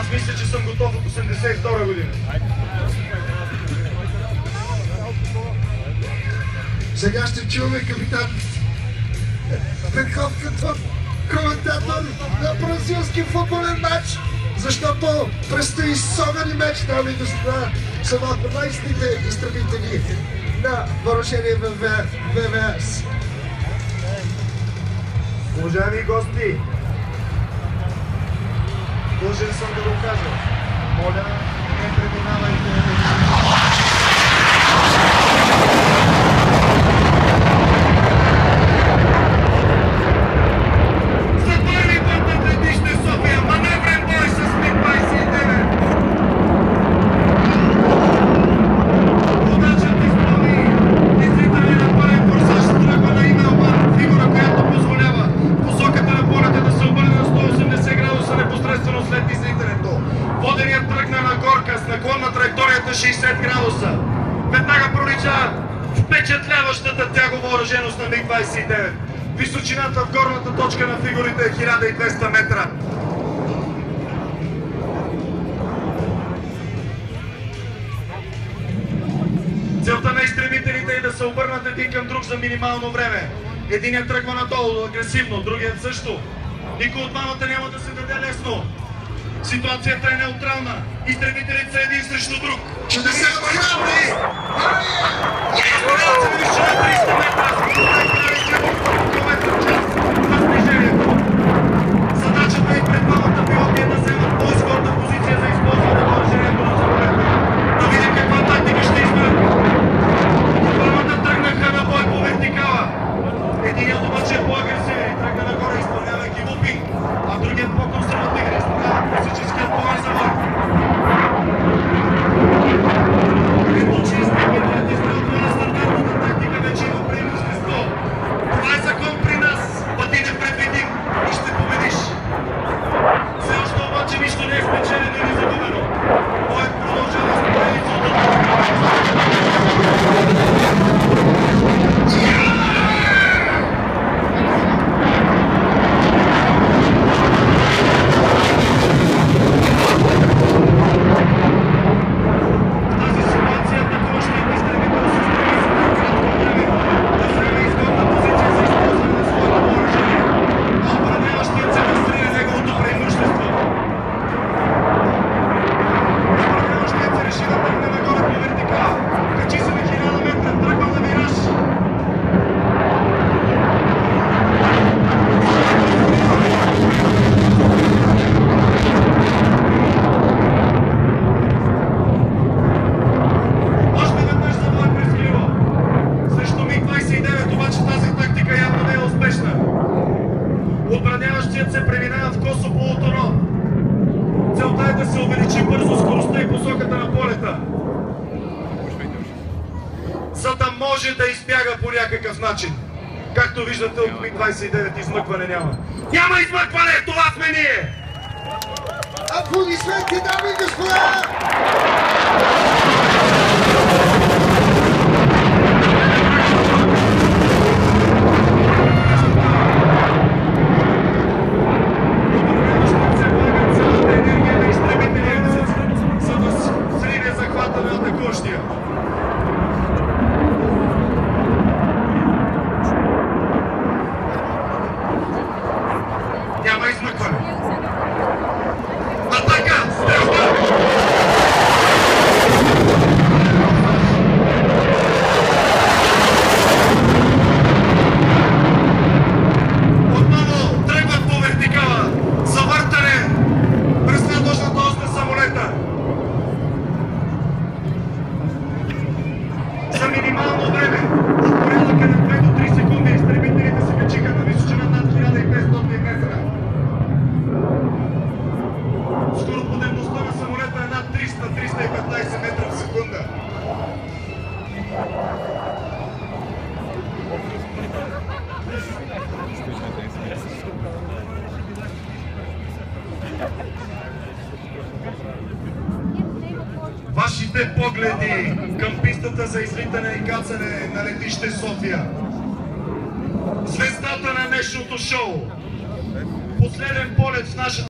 Аз мисля, че съм готов от 82 година. Сега ще чуваме капитан Петков като коментатор на бразилски футболен матч, защото предстои собен матч, дами и господа, само най-сните изтребители на въоръжение ВВС. Уважаеми гости, дължен съм да го кажа. Моля, не преминавайте. Воденият тръгна на горка с наклон на траекторията 60 градуса. Веднага пролича впечатляващата тяговооръженост на МиГ-29. Височината в горната точка на фигурите е 1200 метра. Целта на изтребителите е да се обърнат един към друг за минимално време. Единият тръгва надолу, агресивно, другият също. Никой от двамата няма да се даде лесно. Ситуацията е неутрална. Изтребителите са един срещу друг. Ще да се храбри! Разпорят се височина 300 метра с км в час в движението. Задачата и пред двамата пилоти е да вземат по-изгодна позиция за използване на въоръжението на самолета. Да видим каква тактика ще изберат. Двамата тръгнаха на бой по вертикала. Единият обаче е по-агресивен и тръгна нагоре, изпълнявайки лупинг, а другият по-консервативен, изпълнява класическият план за бой. Ето, че изтребителят използва на стандартната тактика, вече има преимущество. Това е закон при нас, бъди непредвидим и ще победиш. Все още обаче нищо не е спечелено или загубено. Боят продължава с поредица от отбраняващият се преминава в косо полутоно. Целта е да се увеличи бързо скоростта и посоката на полета, за да може да избяга по някакъв начин. Както виждате, от МиГ-29 измъкване няма. Няма измъкване! Това сме ние! Аплодисменти, дами и господа! Няма измъкване. Атака! Стрелба! Отново тръгват по вертикала. Завъртане през надложната ос на самолета. За минимално време, от порядъка на 2 до 3 секунди, изтребителите се качиха на височина над 1500 метра. Скороподемността на самолета е над 300-315 метра в секунда. Вашите погледи към пистата за излитане и кацане на летище София. Звездата на днешното шоу. Последен полет в нашата